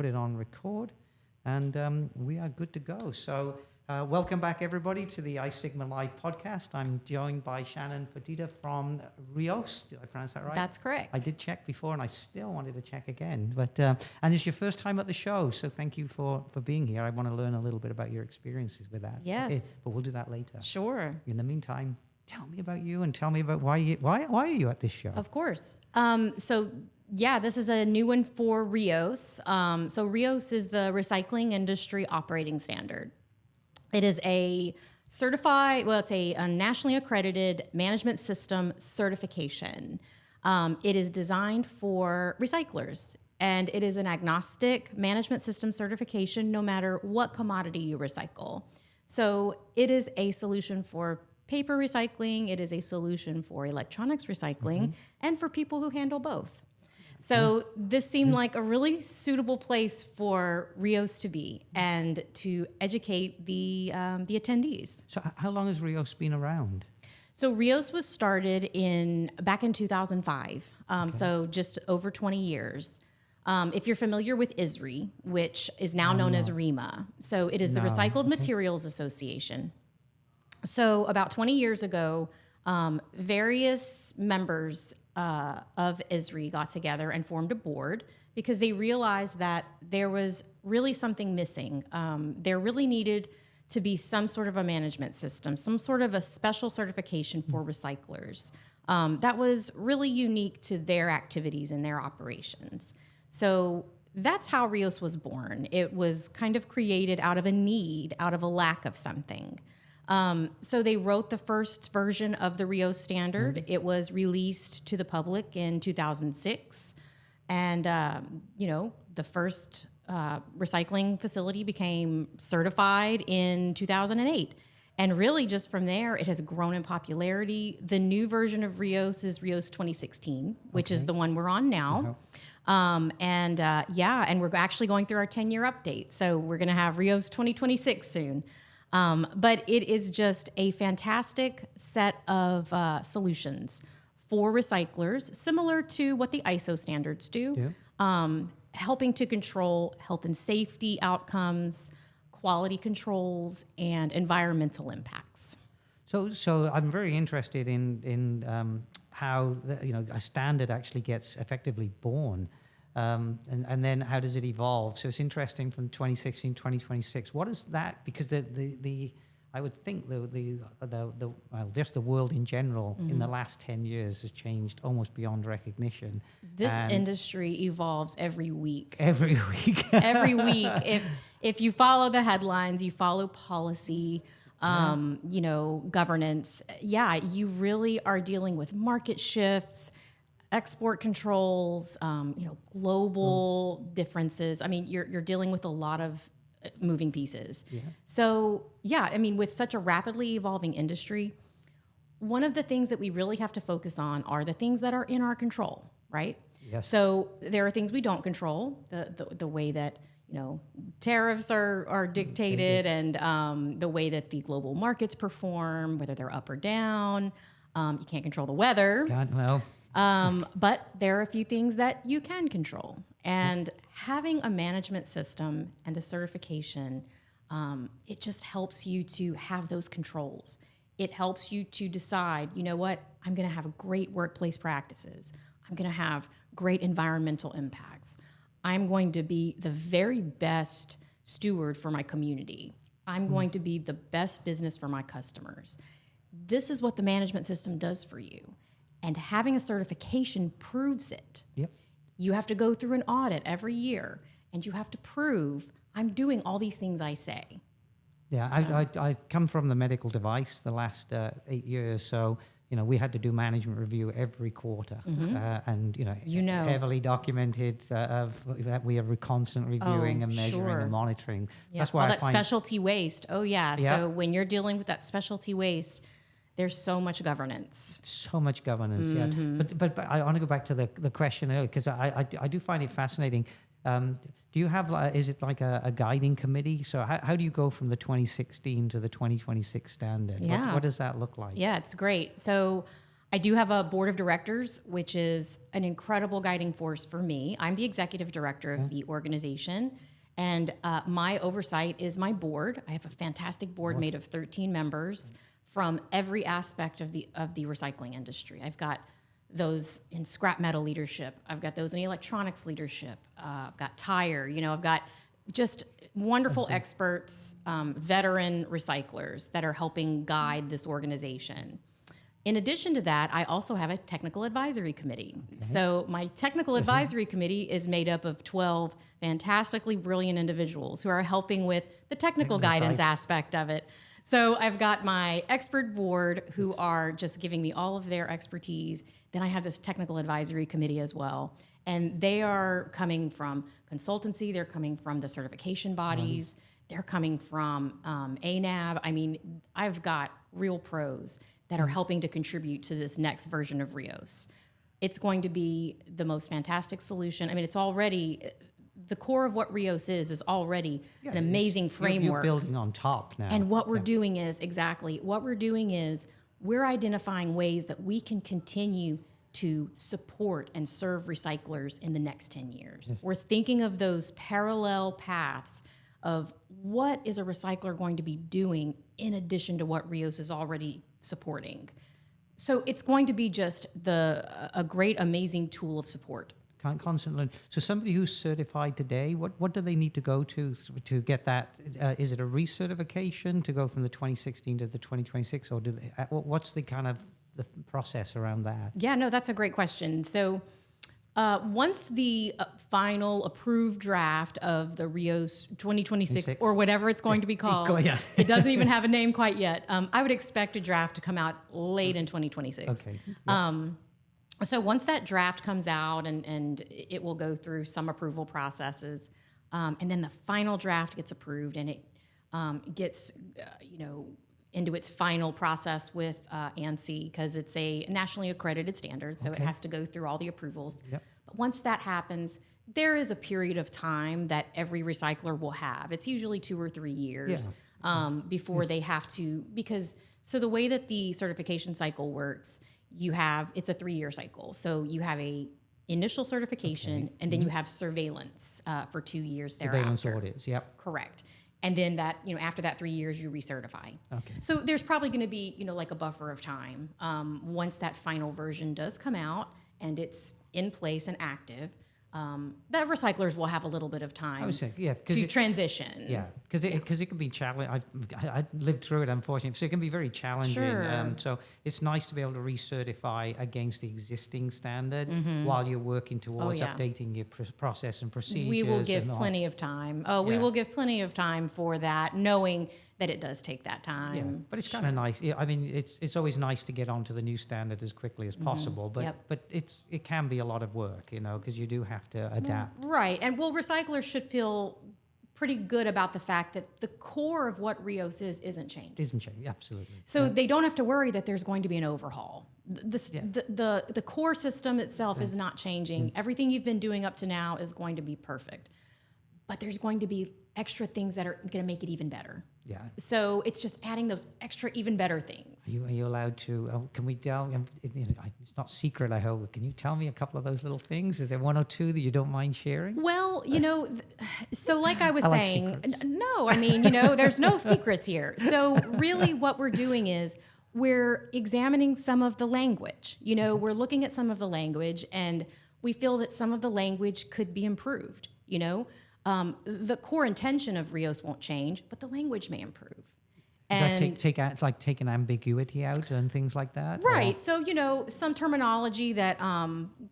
put it on record, and we are good to go. So welcome back, everybody, to the I Sigma Live podcast. I'm joined by Shannon Fertitta from RIOS. Did I pronounce that right? That's correct. I did check before, and I still wanted to check again. But and it's your first time at the show, so thank you for being here. I want to learn a little bit about your experiences with that. Yes. Okay, but we'll do that later. Sure. In the meantime, tell me about you and tell me about why are you at this show? Of course. This is a new one for RIOS. So RIOS is the Recycling Industry Operating Standard. It is a certified, it's a nationally accredited management system certification. It is designed for recyclers, and it is an agnostic management system certification no matter what commodity you recycle. So it is a solution for paper recycling, it is a solution for electronics recycling, and for people who handle both. So this seemed like a really suitable place for RIOS to be and to educate the attendees. So how long has RIOS been around? So RIOS was started back in 2005, so just over 20 years. If you're familiar with ISRI, which is now known as REMA, so it is the Recycled Materials Association. So about 20 years ago, various members of ISRI got together and formed a board because they realized that there was really something missing. There really needed to be some sort of a management system, some sort of a special certification for recyclers that was really unique to their activities and their operations. So that's how RIOS was born. It was kind of created out of a need, out of a lack of something. So they wrote the first version of the RIOS standard. It was released to the public in 2006. And, the first recycling facility became certified in 2008. And really just from there, it has grown in popularity. The new version of RIOS is RIOS 2016, which is the one we're on now. And we're actually going through our 10-year update. So we're going to have RIOS 2026 soon. But it is just a fantastic set of solutions for recyclers, similar to what the ISO standards do, helping to control health and safety outcomes, quality controls, and environmental impacts. So I'm very interested in how a standard actually gets effectively born. And then how does it evolve? So it's interesting from 2016, 2026. What is that? Because I would think just the world in general in the last 10 years has changed almost beyond recognition. This industry evolves every week. Every week. Every week. If you follow the headlines, you follow policy, governance. Yeah, you really are dealing with market shifts, export controls, global differences. I mean, you're dealing with a lot of moving pieces. Yeah. So, with such a rapidly evolving industry, one of the things that we really have to focus on are the things that are in our control, right? Yes. So there are things we don't control, the way that tariffs are dictated, and the way that the global markets perform, whether they're up or down. You can't control the weather. But there are a few things that you can control. And having a management system and a certification, it just helps you to have those controls. It helps you to decide, I'm going to have great workplace practices. I'm going to have great environmental impacts. I'm going to be the very best steward for my community. I'm going to be the best business for my customers. This is what the management system does for you. And having a certification proves it. Yep. You have to go through an audit every year, and you have to prove I'm doing all these things I say. Yeah, I come from the medical device the last 8 years, so we had to do management review every quarter, and heavily documented. That we are constant reviewing and measuring and monitoring. Yeah. That's why specialty waste. Oh yeah. So when you're dealing with that specialty waste, there's so much governance. So much governance, yeah. But I want to go back to the question earlier, because I do find it fascinating. Do you have, is it like a guiding committee? So how do you go from the 2016 to the 2026 standard? Yeah. What does that look like? Yeah, it's great. So I do have a board of directors, which is an incredible guiding force for me. I'm the executive director of the organization, and my oversight is my board. I have a fantastic board made of 13 members from every aspect of the recycling industry. I've got those in scrap metal leadership. I've got those in electronics leadership. I've got tire. I've got just wonderful experts, veteran recyclers that are helping guide this organization. In addition to that, I also have a technical advisory committee. So my technical advisory committee is made up of 12 fantastically brilliant individuals who are helping with the technical guidance aspect of it. So I've got my expert board who are just giving me all of their expertise. Then I have this technical advisory committee as well. And they are coming from consultancy, they're coming from the certification bodies, they're coming from ANAB. I mean, I've got real pros that are helping to contribute to this next version of RIOS. It's going to be the most fantastic solution. I mean, it's already, the core of what RIOS is already an amazing framework. You're building on top now. And what we're doing is, we're identifying ways that we can continue to support and serve recyclers in the next 10 years. We're thinking of those parallel paths of what is a recycler going to be doing in addition to what RIOS is already supporting. So it's going to be just a great, amazing tool of support. Constant learning. So somebody who's certified today, what do they need to go to get that? Is it a recertification to go from the 2016 to the 2026, or do they, what's the kind of the process around that? Yeah, no, that's a great question. So once the final approved draft of the RIOS 2026 or whatever it's going to be called, it doesn't even have a name quite yet. I would expect a draft to come out late in 2026. Okay. Yeah. So once that draft comes out and it will go through some approval processes, and then the final draft gets approved and it gets, into its final process with ANSI, because it's a nationally accredited standard, so it has to go through all the approvals. Yep. But once that happens, there is a period of time that every recycler will have. It's usually 2 or 3 years before they have to, so the way that the certification cycle works, it's a 3-year cycle. So you have a initial certification, and then you have surveillance for 2 years thereafter. Surveillance audits, yep. Correct. And then that, after that 3 years, you recertify. Okay. So there's probably going to be, like a buffer of time. Once that final version does come out and it's in place and active, that recyclers will have a little bit of time to transition. Yeah, because it can be challenging. I lived through it, unfortunately, so it can be very challenging. Sure. So it's nice to be able to recertify against the existing standard while you're working towards updating your process and procedures. We will give plenty of time. We will give plenty of time for that, knowing that it does take that time. Yeah, but it's kind of nice. I mean, it's always nice to get onto the new standard as quickly as possible. But it can be a lot of work, because you do have to adapt. Right, and recyclers should feel pretty good about the fact that the core of what RIOS isn't changed. Isn't changed, absolutely. So they don't have to worry that there's going to be an overhaul. The core system itself is not changing. Everything you've been doing up to now is going to be perfect. But there's going to be extra things that are going to make it even better. Yeah. So it's just adding those extra, even better things. Are you allowed to? Can we tell? It's not secret, I hope. Can you tell me a couple of those little things? Is there one or two that you don't mind sharing? Well, so like I was saying, secrets. No, I mean, there's no secrets here. So really, what we're doing is we're examining some of the language. We're looking at some of the language, and we feel that some of the language could be improved. The core intention of RIOS won't change, but the language may improve. And take an ambiguity out and things like that? Right. Or? So, some terminology that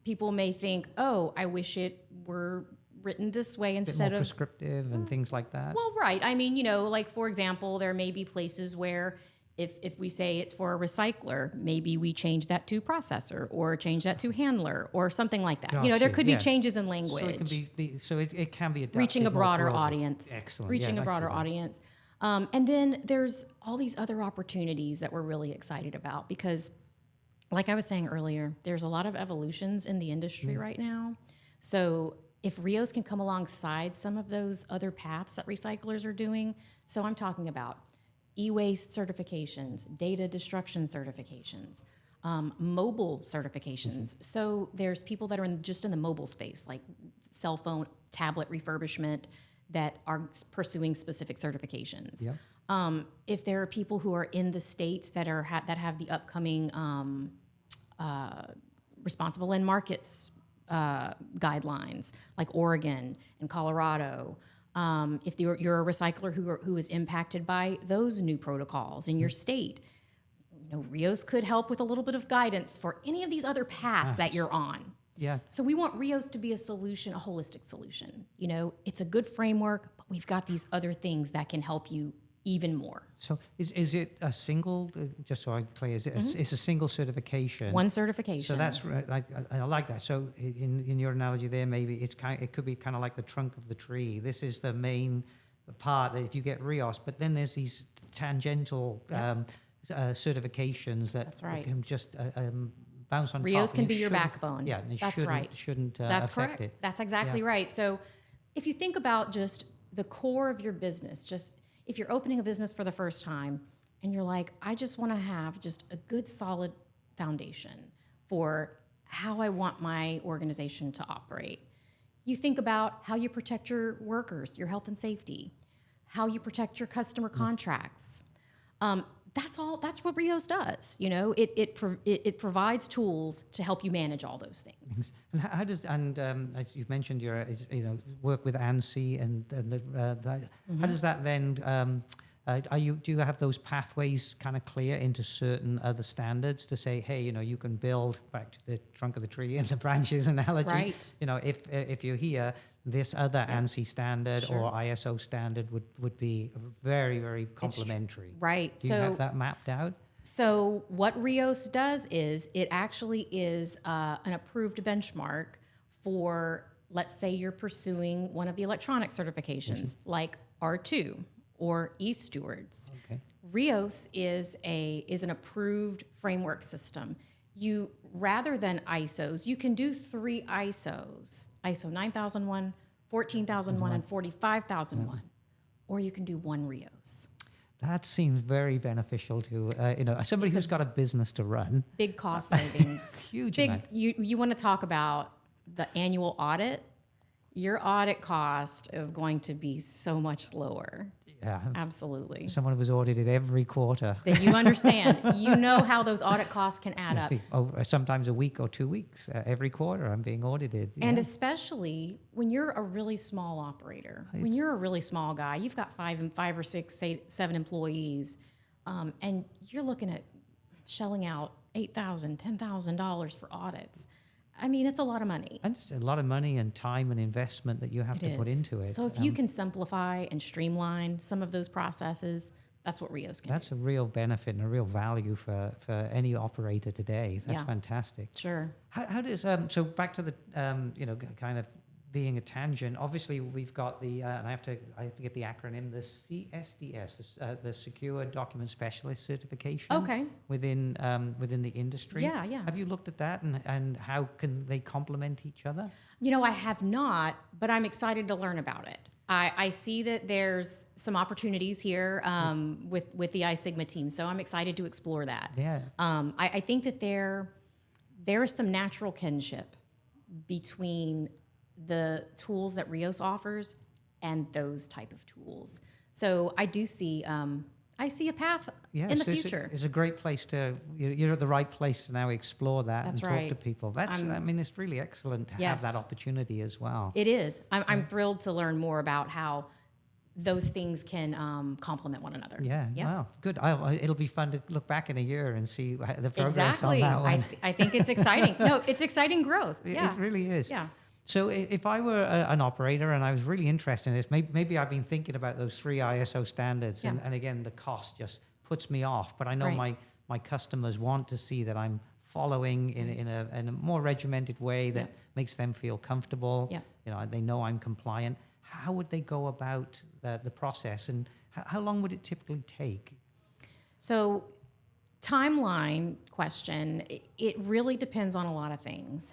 people may think, I wish it were written this way instead more prescriptive and things like that? Well, right. I mean, like, for example, there may be places where if we say it's for a recycler, maybe we change that to processor or change that to handler or something like that. Gotcha. There could be changes in language. So it can be adapted reaching a broader broadly. Audience. Excellent. Reaching a broader audience. And then there's all these other opportunities that we're really excited about because, like I was saying earlier, there's a lot of evolutions in the industry right now. So if RIOS can come alongside some of those other paths that recyclers are doing, so I'm talking about e-waste certifications, data destruction certifications, mobile certifications. So there's people that are just in the mobile space, like cell phone, tablet refurbishment, that are pursuing specific certifications. Yep. If there are people who are in the states that are that have the upcoming responsible end markets guidelines, like Oregon and Colorado. If you're a recycler who is impacted by those new protocols in your state, RIOS could help with a little bit of guidance for any of these other paths that you're on. Yeah. So we want RIOS to be a solution, a holistic solution. It's a good framework, but we've got these other things that can help you even more. So is it a single, just so I'm clear, it's a single certification? One certification. So that's right. I like that. So in your analogy there, maybe it could be kind of like the trunk of the tree. This is the main part that if you get RIOS, but then there's these tangential certifications that That's right. can just bounce on top. RIOS can be your backbone. Yeah, that's right. Shouldn't that's affect correct. it. That's exactly right. So if you think about just the core of your business, just if you're opening a business for the first time and you're like, I just want to have just a good solid foundation for how I want my organization to operate. You think about how you protect your workers, your health and safety, how you protect your customer contracts. That's what RIOS does. It provides tools to help you manage all those things. And how does as you've mentioned, work with ANSI how does that then? Do you have those pathways kind of clear into certain other standards to say, hey, you can build back to the trunk of the tree and the branches analogy. Right. If you're here, this other ANSI standard Sure. or ISO standard would be very, very complementary. Right. Do you have that mapped out? So what RIOS does is it actually is an approved benchmark for, let's say you're pursuing one of the electronic certifications, like R2 or eStewards. Okay. RIOS is an approved framework system. Rather than ISOs, you can do 3 ISOs, ISO 9001, 14001, and 45001, or you can do 1 RIOS. That seems very beneficial to somebody who's got a business to run. Big cost savings. Huge Big. amount. You want to talk about the annual audit? Your audit cost is going to be so much lower. Yeah. Absolutely. Someone who was audited every quarter. Then you understand. You know how those audit costs can add up. Sometimes a week or 2 weeks. Every quarter I'm being audited. And especially when you're a really small operator, when you're a really small guy, you've got 5 or 6, 7 employees, and you're looking at shelling out $8,000, $10,000 for audits. I mean, it's a lot of money. And it's a lot of money and time and investment that you have to put into it. So if you can simplify and streamline some of those processes, that's what RIOS can do. That's a real benefit and a real value for any operator today. That's fantastic. Sure. How does so back to the kind of being a tangent. Obviously, we've got the and I have to get the acronym, the CSDS, the Secure Document Specialist Certification. Okay. Within the industry. Yeah. Have you looked at that and how can they complement each other? I have not, but I'm excited to learn about it. I see that there's some opportunities here with the iSigma team, so I'm excited to explore that. Yeah. I think that there's some natural kinship between the tools that RIOS offers and those type of tools. So I do see I see a path in the future. It's a great place you're at the right place to now explore that That's and right. talk to people. It's really excellent to have that opportunity as well. It is. I'm thrilled to learn more about how those things can complement one another. Yeah. Wow. Good. It'll be fun to look back in a year and see the progress exactly. on that one. I think it's exciting. No, it's exciting growth. Yeah. It really is. Yeah. So if I were an operator and I was really interested in this, maybe I've been thinking about those 3 ISO standards, and again, the cost just puts me off. But I know my customers want to see that I'm following in a more regimented way that makes them feel comfortable. Yeah. They know I'm compliant. How would they go about the process, and how long would it typically take? So, timeline question, it really depends on a lot of things.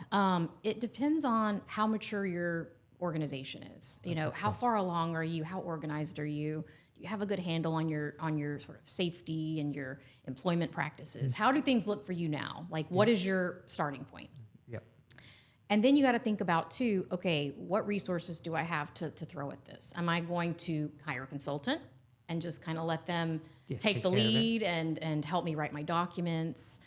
It depends on how mature your organization is. How far along are you? How organized are you? Do you have a good handle on your sort of safety and your employment practices? How do things look for you now? Like, what is your starting point? Yep. And then you got to think about too, okay, what resources do I have to throw at this? Am I going to hire a consultant and just kind of let them take the lead and help me write my documents,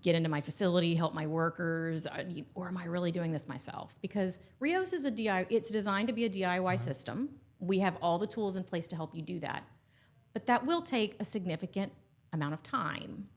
get into my facility, help my workers, or am I really doing this myself? Because RIOS is it's designed to be a DIY system. We have all the tools in place to help you do that. But that will take a significant amount of time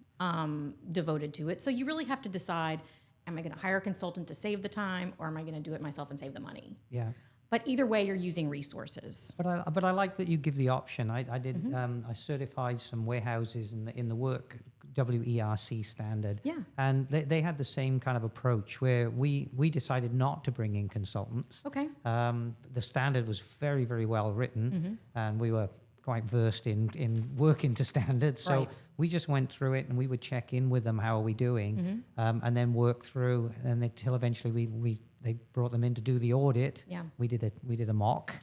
devoted to it. So you really have to decide, am I going to hire a consultant to save the time, or am I going to do it myself and save the money? Yeah. But either way, you're using resources. But I like that you give the option. I did I certified some warehouses in the work WERC standard. Yeah. And they had the same kind of approach where we decided not to bring in consultants. Okay. The standard was very, very well written, and we were quite versed in working to standards. So Right. we just went through it, and we would check in with them, how are we doing, and then work through, and until eventually they brought them in to do the audit. Yeah. We did a mock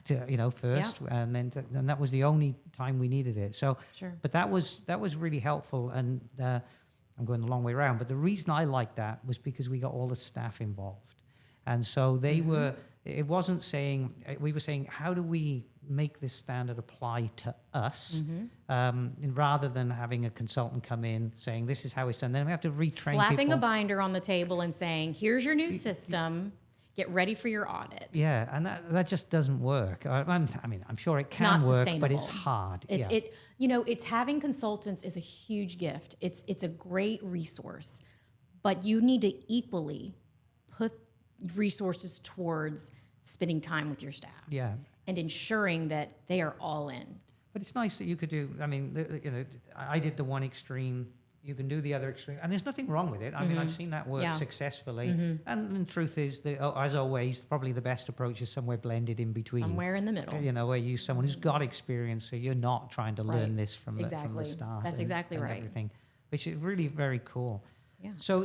first, and then and that was the only time we needed it. So, Sure. but that was really helpful, and I'm going the long way around. But the reason I liked that was because we got all the staff involved, and so they were. It wasn't saying, we were saying, how do we make this standard apply to us, rather than having a consultant come in saying, this is how it's done. Then we have to retrain Slapping people. a binder on the table and saying, here's your new system. Get ready for your audit. Yeah, and that just doesn't work. I mean, I'm sure it can not work, sustainable. but it's hard. It's having consultants is a huge gift. It's a great resource, but you need to equally put resources towards spending time with your staff. Yeah. And ensuring that they are all in. But it's nice that you could do. I mean, I did the one extreme. You can do the other extreme, and there's nothing wrong with it. I mean, I've seen that work successfully. And the truth is, as always, probably the best approach is somewhere blended in between. Somewhere in the middle. Where you use someone who's got experience, so you're not trying to learn this from the start. That's exactly right. Everything, which is really very cool. Yeah. So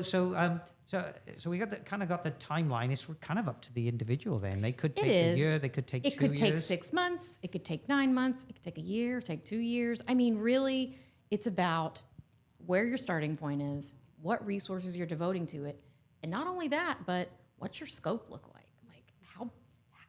we got the timeline. It's kind of up to the individual. Then they could take a year. They could take 2 years. It could take 6 months. It could take 9 months. It could take a year. Take 2 years. I mean, really, it's about where your starting point is, what resources you're devoting to it, and not only that, but what's your scope look like? Like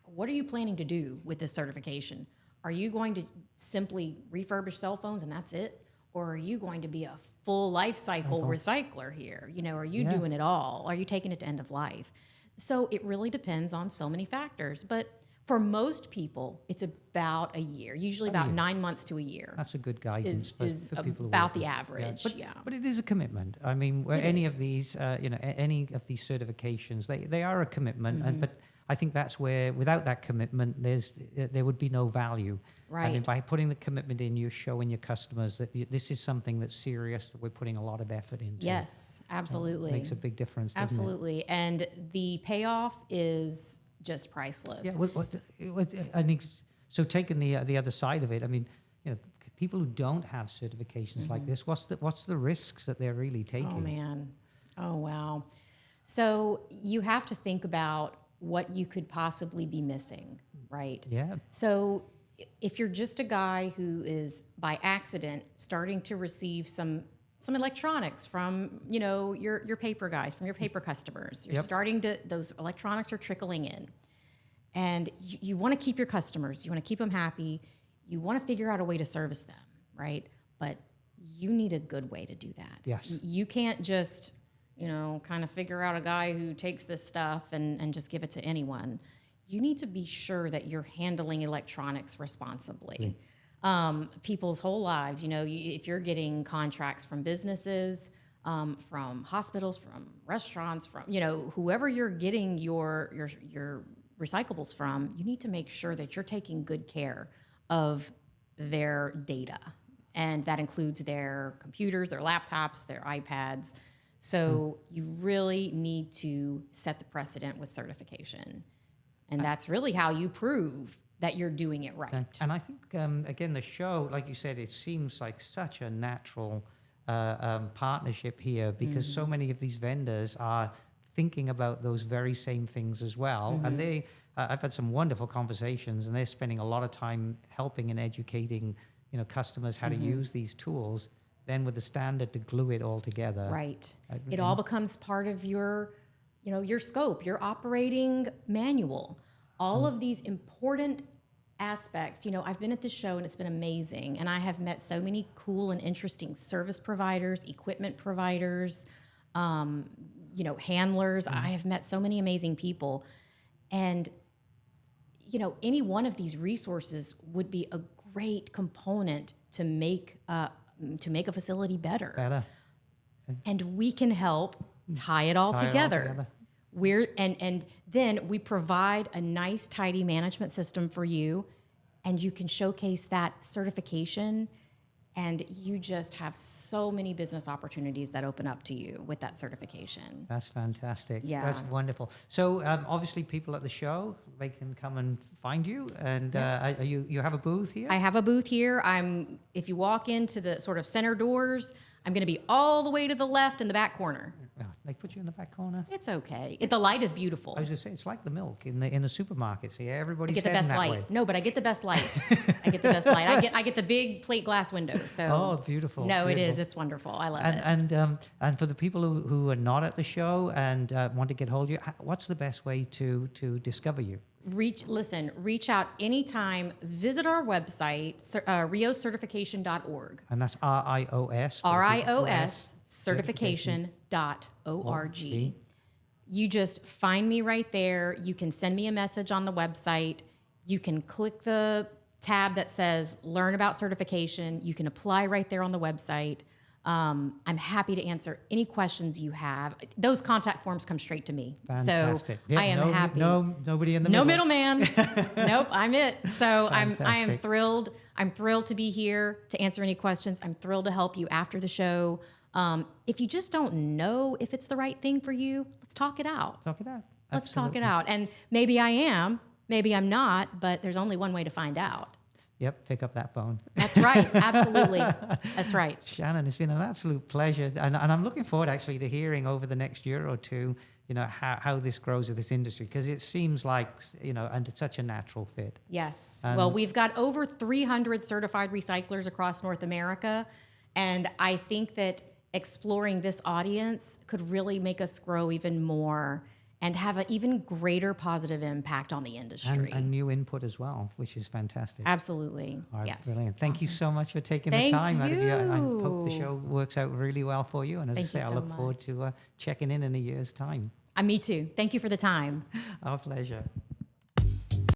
what are you planning to do with this certification? Are you going to simply refurbish cell phones and that's it? Or are you going to be a full life cycle recycler here? Are you doing it all? Are you taking it to end of life? So it really depends on so many factors. But for most people, it's about a year, usually about 9 months to a year. That's a good guidance is for people. about the average. But it is a commitment. I mean, any of these certifications, they are a commitment. But I think that's where, without that commitment, there would be no value. Right. I mean, by putting the commitment in, you're showing your customers that this is something that's serious, that we're putting a lot of effort into. Yes, absolutely. Makes a big difference. Doesn't Absolutely. And the payoff is just priceless. Yeah. So taking the other side of it, I mean, people who don't have certifications like this, what's the risks that they're really taking? Oh man. Oh wow. So you have to think about what you could possibly be missing, right? Yeah. So if you're just a guy who is by accident starting to receive some electronics from your paper guys, from your paper customers, you're starting to, those electronics are trickling in, and you want to keep your customers, you want to keep them happy, you want to figure out a way to service them, right? But you need a good way to do that. Yes. You can't just kind of figure out a guy who takes this stuff and just give it to anyone. You need to be sure that you're handling electronics responsibly. People's whole lives, if you're getting contracts from businesses, from hospitals, from restaurants, from, whoever you're getting your recyclables from, you need to make sure that you're taking good care of their data. And that includes their computers, their laptops, their iPads. So you really need to set the precedent with certification. And that's really how you prove that you're doing it right. And I think, again, the show, like you said, it seems like such a natural partnership here, because so many of these vendors are thinking about those very same things as well. And I've had some wonderful conversations, and they're spending a lot of time helping and educating customers how to use these tools, then with the standard to glue it all together. Right. It all becomes part of your scope, your operating manual. All of these important aspects. I've been at this show and it's been amazing. And I have met so many cool and interesting service providers, equipment providers, handlers. I have met so many amazing people. And, any one of these resources would be a great component to make a facility better. And we can help tie it all together. And then we provide a nice, tidy management system for you, and you can showcase that certification, and you just have so many business opportunities that open up to you with that certification. That's fantastic. Yeah. That's wonderful. So obviously people at the show, they can come and find you, and Yes. you have a booth here? I have a booth here. If you walk into the sort of center doors, I'm going to be all the way to the left in the back corner. Yeah, they put you in the back corner? It's okay. The light is beautiful. I was going to say, it's like the milk in the supermarkets. Yeah, I everybody's get the heading best that light. way. No, but I get the best light. I get the best light. I get the big plate glass windows. So Oh, beautiful. no, beautiful. it is. It's wonderful. I love it. And for the people who are not at the show and want to get hold of you, what's the best way to discover you? Reach out anytime. Visit our website, rioscertification.org. And that's RIOS. RIOS certification.org. You just find me right there. You can send me a message on the website. You can click the tab that says Learn About Certification. You can apply right there on the website. I'm happy to answer any questions you have. Those contact forms come straight to me. Fantastic. So I am happy. Nobody in the middle. No middleman. Nope, I'm it. So I am Fantastic. thrilled. I'm thrilled to be here to answer any questions. I'm thrilled to help you after the show. If you just don't know if it's the right thing for you, let's talk it out. Talk it out. Let's talk it Absolutely. out. And maybe I am, maybe I'm not, but there's only one way to find out. Yep, pick up that phone. That's right. Absolutely. That's right. Shannon, it's been an absolute pleasure. And I'm looking forward actually to hearing over the next year or two, how this grows with this industry, because it seems like, and it's such a natural fit. Yes. Well, we've got over 300 certified recyclers across North America. And I think that exploring this audience could really make us grow even more and have an even greater positive impact on the industry. And new input as well, which is fantastic. Absolutely. All right, Yes. Brilliant. Thank you so much for taking the Thank time out of you. I hope the you. show works out really well for you. And as Thank I say, you I so look forward to checking in a year's time. Me too. Thank you for the time. Our pleasure.